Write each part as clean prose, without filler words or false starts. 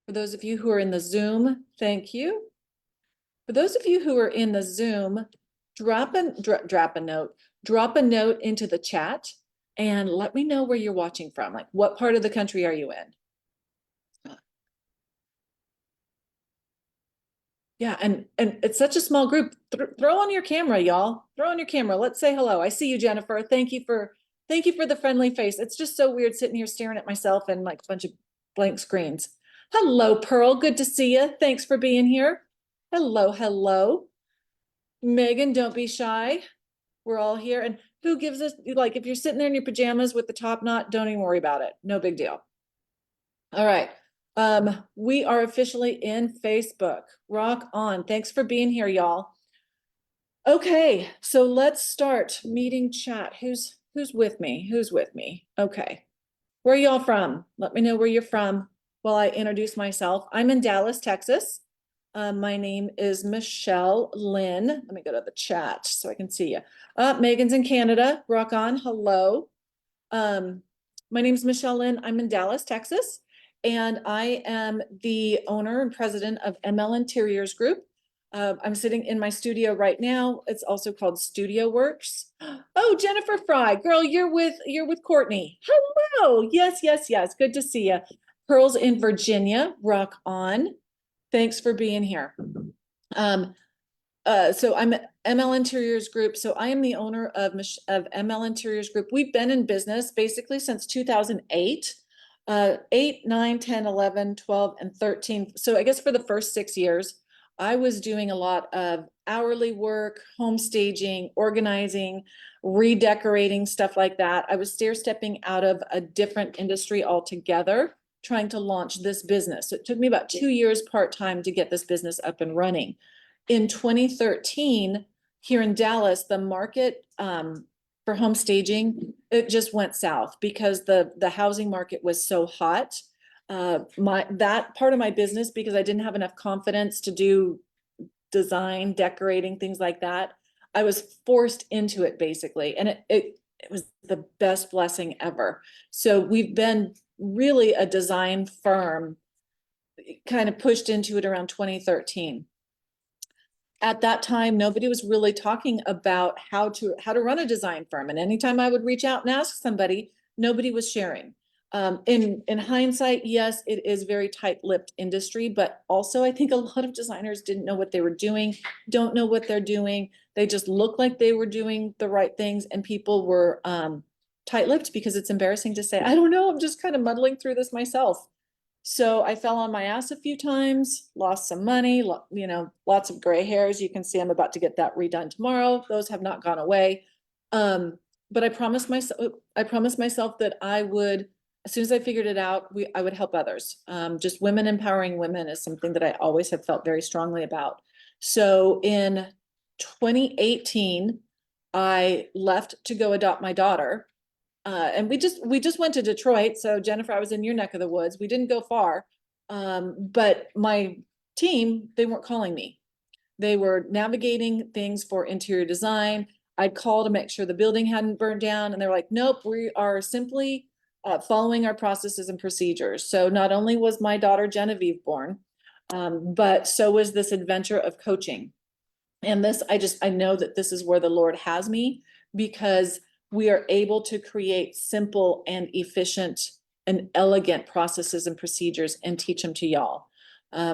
For those of you who are in the Zoom, thank you. For those of you who are in the Zoom, drop a note into the chat and let me know where you're watching from. Like, what part of the country are you in? Yeah, and it's such a small group. Throw on your camera, y'all. Throw on your camera. Let's say hello. I see you, Jennifer. Thank you for the friendly face. It's just so weird sitting here staring at myself and like a bunch of blank screens. Hello, Pearl. Good to see you. Thanks for being here. Hello, hello. Megan, don't be shy. We're all here. And who gives us, like, if you're sitting there in your pajamas with the top knot, don't even worry about it. No big deal. All right. We are officially in Facebook. Rock on. Thanks for being here, y'all. Okay, so let's start meeting chat. Who's with me? Who's with me? Okay. Where are y'all from? Let me know where you're from while I introduce myself. I'm in Dallas, Texas. My name is Michelle Lynn. Let me go to the chat so I can see you. Megan's in Canada. Rock on. Hello. My name is Michelle Lynn. I'm in Dallas, Texas, and I am the owner and president of ML Interiors Group. I'm sitting in my studio right now. It's also called Studio Works. Oh, Jennifer Fry, girl, you're with Courtney. Hello. Yes, yes, yes. Good to see you. Pearl's in Virginia. Rock on. Thanks for being here. So I'm ML Interiors Group. So I am the owner of ML Interiors Group. We've been in business basically since 2008. 8, 9, 10, 11, 12, and 13. So I guess for the first 6 years, I was doing a lot of hourly work, home staging, organizing, redecorating, stuff like that. I was stair-stepping out of a different industry altogether, trying to launch this business. So it took me about 2 years part-time to get this business up and running. In 2013, here in Dallas, the market for home staging, it just went south because the housing market was so hot. That part of my business, because I didn't have enough confidence to do design, decorating, things like that, I was forced into it basically, and it was the best blessing ever. So we've been really a design firm, kind of pushed into it around 2013. At that time, nobody was really talking about how to run a design firm. And anytime I would reach out and ask somebody, nobody was sharing. In hindsight, yes, it is very tight-lipped industry, but also I think a lot of designers didn't know what they were doing, don't know what they're doing. They just looked like they were doing the right things, and people were tight-lipped because it's embarrassing to say, I don't know, I'm just kind of muddling through this myself. So I fell on my ass a few times, lost some money, lots of gray hairs. You can see I'm about to get that redone tomorrow. Those have not gone away. But I promised myself that I would, as soon as I figured it out, I would help others. Just women empowering women is something that I always have felt very strongly about. So in 2018, I left to go adopt my daughter. And we just went to Detroit. So Jennifer, I was in your neck of the woods. We didn't go far. But my team, they weren't calling me. They were navigating things for interior design. I'd call to make sure the building hadn't burned down. And they're like, nope, we are simply following our processes and procedures. So not only was my daughter Genevieve born, but so was this adventure of coaching. And this, I know that this is where the Lord has me, because we are able to create simple and efficient and elegant processes and procedures and teach them to y'all.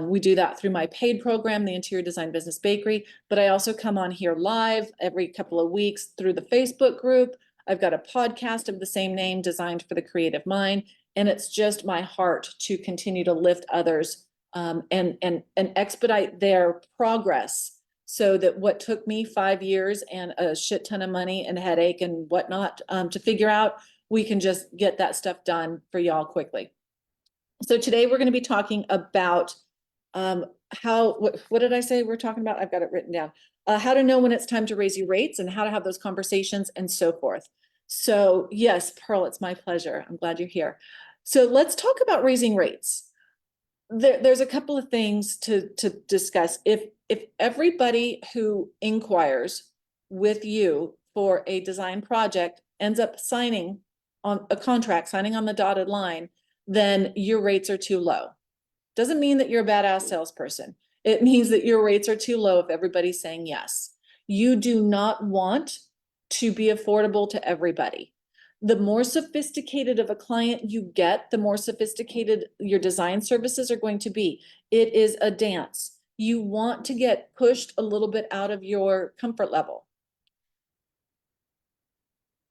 We do that through my paid program, the Interior Design Business Bakery, but I also come on here live every couple of weeks through the Facebook group. I've got a podcast of the same name, Designed for the Creative Mind, and it's just my heart to continue to lift others and expedite their progress, so that what took me 5 years and a shit ton of money and headache and whatnot to figure out, we can just get that stuff done for y'all quickly. So today we're going to be talking about what did I say we're talking about? I've got it written down. How to know when it's time to raise your rates and how to have those conversations and so forth. So yes, Pearl, it's my pleasure. I'm glad you're here. So let's talk about raising rates. There's a couple of things to discuss. If everybody who inquires with you for a design project ends up signing on a contract, signing on the dotted line, then your rates are too low. Doesn't mean that you're a badass salesperson. It means that your rates are too low if everybody's saying yes. You do not want to be affordable to everybody. The more sophisticated of a client you get, the more sophisticated your design services are going to be. It is a dance. You want to get pushed a little bit out of your comfort level.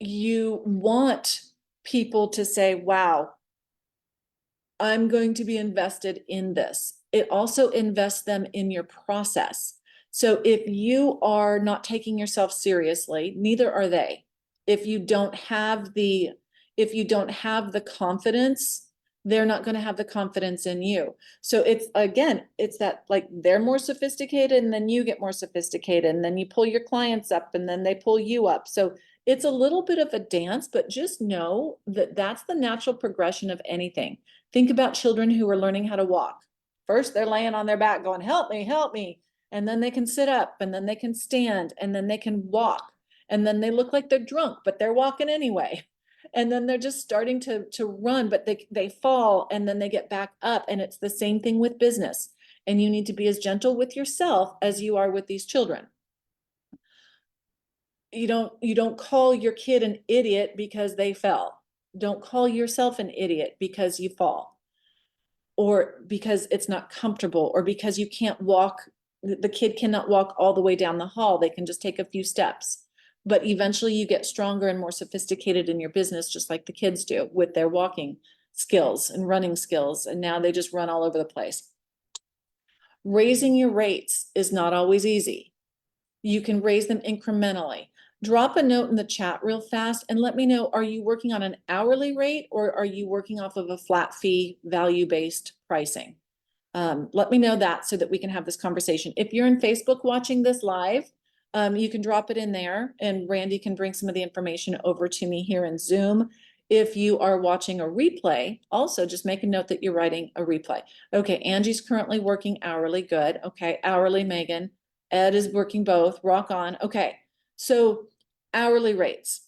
You want people to say, wow, I'm going to be invested in this. It also invests them in your process. So if you are not taking yourself seriously, neither are they. If you don't have the confidence, they're not going to have the confidence in you. So it's, again, it's that, like, they're more sophisticated and then you get more sophisticated and then you pull your clients up and then they pull you up. So it's a little bit of a dance, but just know that that's the natural progression of anything. Think about children who are learning how to walk. First, they're laying on their back going, help me, help me. And then they can sit up and then they can stand and then they can walk. And then they look like they're drunk, but they're walking anyway. And then they're just starting to run, but they fall and then they get back up. And it's the same thing with business. And you need to be as gentle with yourself as you are with these children. You don't call your kid an idiot because they fell. Don't call yourself an idiot because you fall, or because it's not comfortable, or because you can't walk. The kid cannot walk all the way down the hall. They can just take a few steps. But eventually you get stronger and more sophisticated in your business, just like the kids do with their walking skills and running skills. And now they just run all over the place. Raising your rates is not always easy. You can raise them incrementally. Drop a note in the chat real fast and let me know, are you working on an hourly rate or are you working off of a flat fee value-based pricing? Let me know that so that we can have this conversation. If you're in Facebook watching this live, you can drop it in there and Randy can bring some of the information over to me here in Zoom. If you are watching a replay, also just make a note that you're writing a replay. Okay, Angie's currently working hourly. Good. Okay, hourly, Megan. Ed is working both. Rock on. Okay, so hourly rates.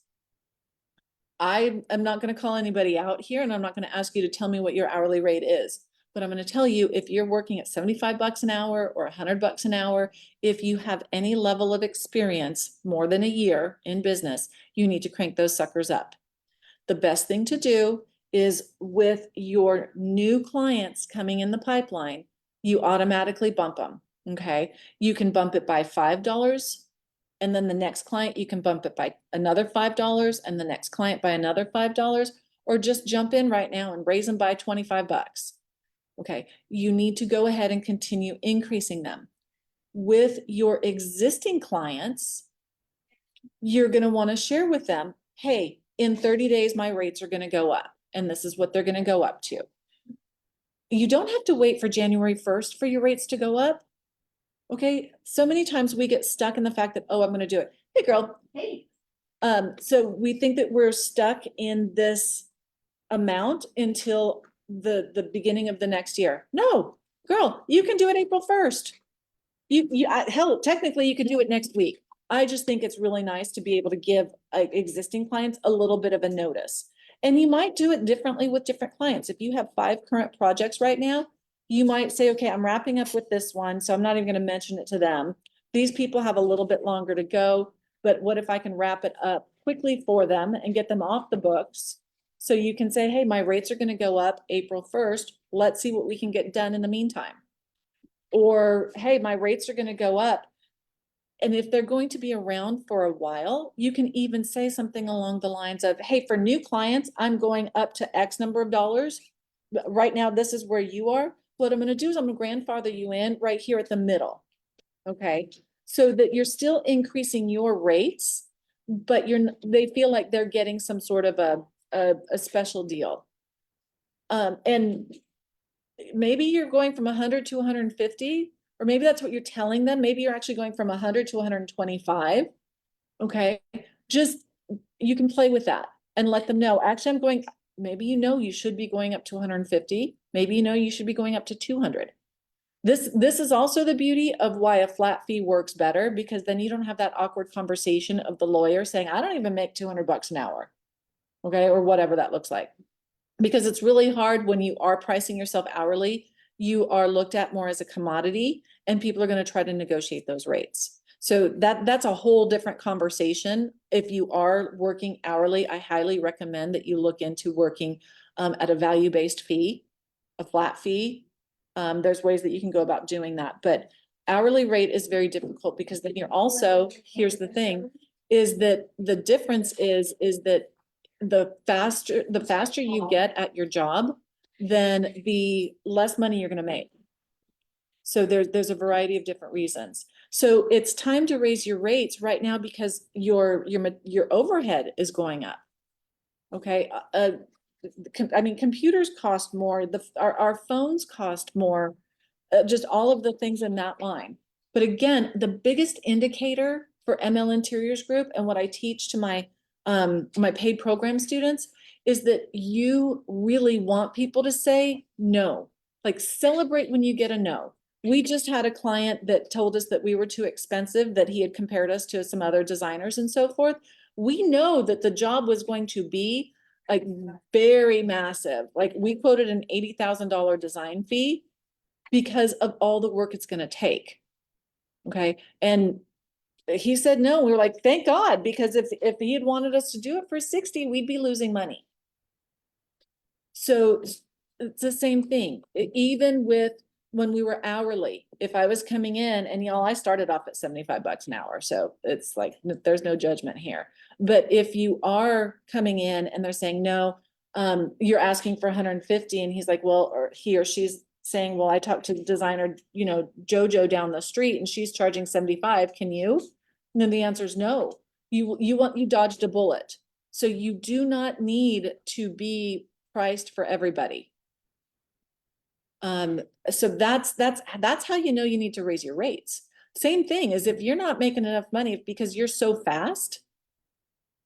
I am not going to call anybody out here and I'm not going to ask you to tell me what your hourly rate is. But I'm going to tell you, if you're working at 75 bucks an hour or 100 bucks an hour, if you have any level of experience, more than a year in business, you need to crank those suckers up. The best thing to do is, with your new clients coming in the pipeline, you automatically bump them. Okay. You can bump it by $5. And then the next client, you can bump it by another $5 and the next client by another $5, or just jump in right now and raise them by 25 bucks. Okay, you need to go ahead and continue increasing them. With your existing clients, you're going to want to share with them, hey, in 30 days, my rates are going to go up, and this is what they're going to go up to. You don't have to wait for January 1st for your rates to go up. Okay, so many times we get stuck in the fact that, oh, I'm going to do it. Hey, girl. Hey. So we think that we're stuck in this amount until the beginning of the next year. No, girl, you can do it April 1st. Hell, technically you could do it next week. I just think it's really nice to be able to give existing clients a little bit of a notice. And you might do it differently with different clients. If you have 5 current projects right now, you might say, okay, I'm wrapping up with this one, so I'm not even going to mention it to them. These people have a little bit longer to go, but what if I can wrap it up quickly for them and get them off the books? So you can say, hey, my rates are going to go up April 1st. Let's see what we can get done in the meantime. Or, hey, my rates are going to go up. And if they're going to be around for a while, you can even say something along the lines of, hey, for new clients, I'm going up to X number of dollars. Right now, this is where you are. What I'm going to do is I'm going to grandfather you in right here at the middle. Okay. So that you're still increasing your rates, but they feel like they're getting some sort of a special deal. And maybe you're going from 100 to 150, or maybe that's what you're telling them. Maybe you're actually going from 100 to 125. Okay. Just, you can play with that and let them know, actually, I'm going, maybe, you should be going up to 150. Maybe, you should be going up to 200. This is also the beauty of why a flat fee works better, because then you don't have that awkward conversation of the lawyer saying, I don't even make 200 bucks an hour. Okay. Or whatever that looks like. Because it's really hard when you are pricing yourself hourly. you are looked at more as a commodity, and people are going to try to negotiate those rates. So that's a whole different conversation. If you are working hourly, I highly recommend that you look into working at a value-based fee, a flat fee. There's ways that you can go about doing that, but hourly rate is very difficult, because then you're also, here's the thing, is that the difference is that the faster you get at your job, then the less money you're going to make. So there's a variety of different reasons. So it's time to raise your rates right now, because your overhead is going up. Okay. I mean, computers cost more. Our phones cost more. Just all of the things in that line. But again, the biggest indicator for ML Interiors Group, and what I teach to my my paid program students, is that you really want people to say no. Like, celebrate when you get a no. We just had a client that told us that we were too expensive, that he had compared us to some other designers and so forth. We know that the job was going to be like very massive. Like, we quoted an $80,000 design fee because of all the work it's going to take. Okay. And he said no. We were like, thank God, because if he had wanted us to do it for 60, we'd be losing money. So it's the same thing. Even with when we were hourly, if I was coming in, and y'all, I started off at 75 bucks an hour. So it's like, there's no judgment here. But if you are coming in and they're saying, no, you're asking for 150, and he's like, well, or he or she's saying, well, I talked to the designer, you know, Jojo down the street, and she's charging 75. Can you? And then the answer is no. You dodged a bullet. So you do not need to be priced for everybody. So that's how you know you need to raise your rates. Same thing as if you're not making enough money because you're so fast,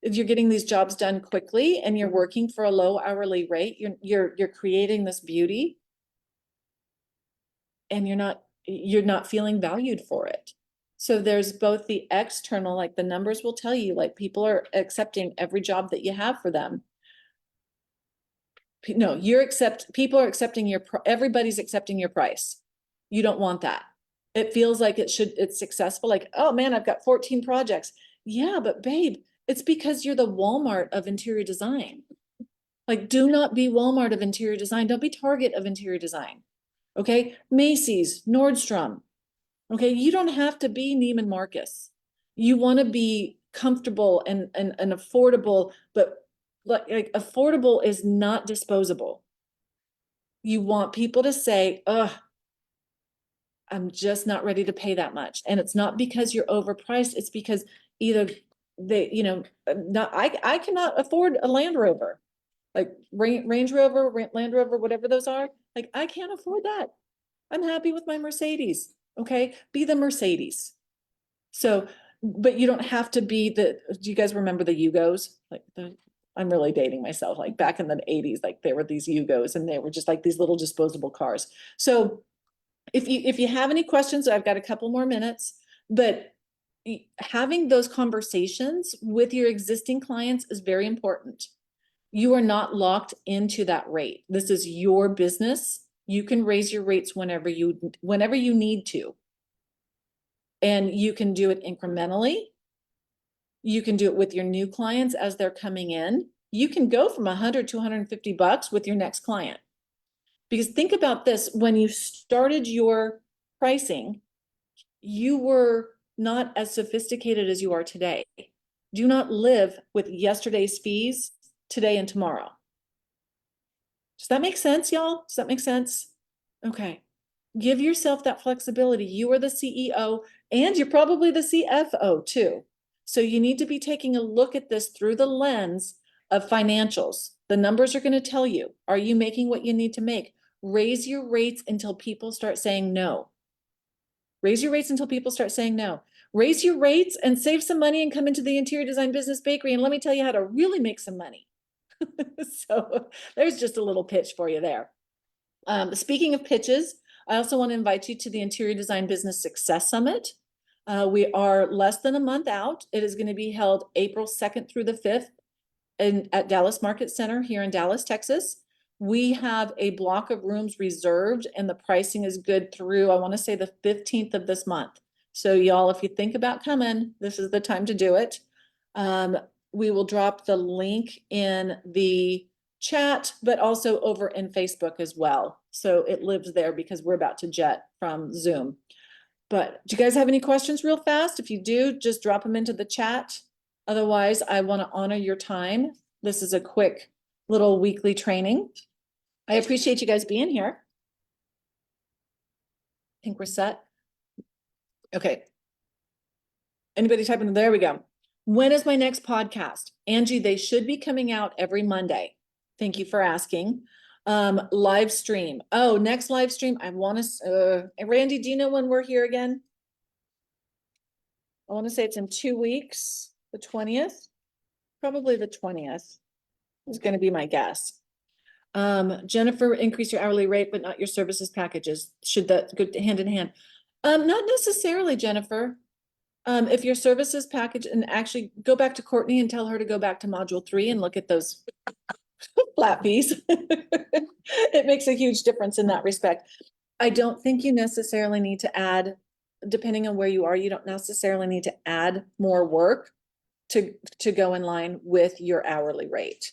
if you're getting these jobs done quickly and you're working for a low hourly rate, you're creating this beauty, and you're not feeling valued for it. So there's both the external, like the numbers will tell you, like people are accepting every job that you have for them. No, people are accepting everybody's accepting your price. You don't want that. It feels like it's successful. Like, oh man, I've got 14 projects. Yeah, but babe, it's because you're the Walmart of interior design. Like, do not be Walmart of interior design. Don't be Target of interior design. Okay. Macy's, Nordstrom. Okay. You don't have to be Neiman Marcus. You want to be comfortable and affordable, but like affordable is not disposable. You want people to say, ugh, I'm just not ready to pay that much. And it's not because you're overpriced. It's because either they, you know, I cannot afford a Land Rover, like Range Rover, Land Rover, whatever those are. Like, I can't afford that. I'm happy with my Mercedes. Okay. Be the Mercedes. So, but you don't have to be do you guys remember the Yugos? Like I'm really dating myself. Like back in the 80s, like there were these Yugos, and they were just like these little disposable cars. So if you have any questions, I've got a couple more minutes, but having those conversations with your existing clients is very important. You are not locked into that rate. This is your business. You can raise your rates whenever you need to. And you can do it incrementally. You can do it with your new clients as they're coming in. You can go from 100 to 150 bucks with your next client. Because think about this, when you started your pricing, you were not as sophisticated as you are today. Do not live with yesterday's fees today and tomorrow. Does that make sense, y'all? Does that make sense? Okay. Give yourself that flexibility. You are the CEO, and you're probably the CFO too. So you need to be taking a look at this through the lens of financials. The numbers are going to tell you, are you making what you need to make? Raise your rates until people start saying no. Raise your rates until people start saying no. Raise your rates and save some money and come into the interior design business bakery, and let me tell you how to really make some money. So there's just a little pitch for you there. Speaking of pitches, I also want to invite you to the Interior Design Business Success Summit. We are less than a month out. It is going to be held April 2nd through the 5th at Dallas Market Center here in Dallas, Texas. We have a block of rooms reserved and the pricing is good through, I want to say the 15th of this month. So y'all, if you think about coming, this is the time to do it. We will drop the link in the chat, but also over in Facebook as well. So it lives there because we're about to jet from Zoom. But do you guys have any questions real fast? If you do, just drop them into the chat. Otherwise, I want to honor your time. This is a quick little weekly training. I appreciate you guys being here. I think we're set. Okay. Anybody typing? There we go. When is my next podcast? Angie, they should be coming out every Monday. Thank you for asking. Live stream. Oh, next live stream. I want to, Randy, do you know when we're here again? I want to say it's in 2 weeks, the 20th, probably the 20th is going to be my guess. Jennifer, increase your hourly rate, but not your services packages. Should that go hand in hand? Not necessarily, Jennifer. If your services package, and actually go back to Courtney and tell her to go back to module 3 and look at those flat fees. It makes a huge difference in that respect. I don't think you necessarily need to add, depending on where you are, you don't necessarily need to add more work to go in line with your hourly rate,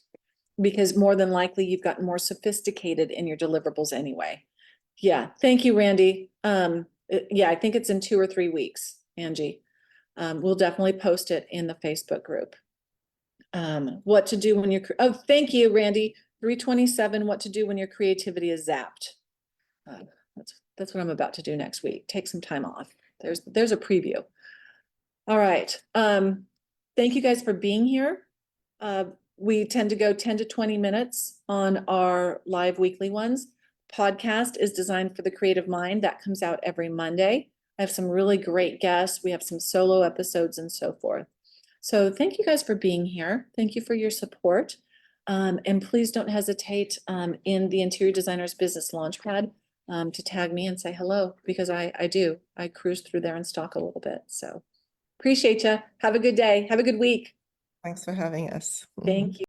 because more than likely you've gotten more sophisticated in your deliverables anyway. Yeah, thank you, Randy. Yeah, I think it's in 2 or 3 weeks, Angie. We'll definitely post it in the Facebook group. What to do when you're, oh, thank you, Randy. 327, what to do when your creativity is zapped. That's what I'm about to do next week. Take some time off. There's a preview. All right. Thank you guys for being here. We tend to go 10 to 20 minutes on our live weekly ones. Podcast is designed for the creative mind. That comes out every Monday. I have some really great guests. We have some solo episodes and so forth. So thank you guys for being here. Thank you for your support. And please don't hesitate in the Interior Designers Business Launchpad to tag me and say hello, because I do. I cruise through there and stalk a little bit. So appreciate you. Have a good day. Have a good week. Thanks for having us. Thank you.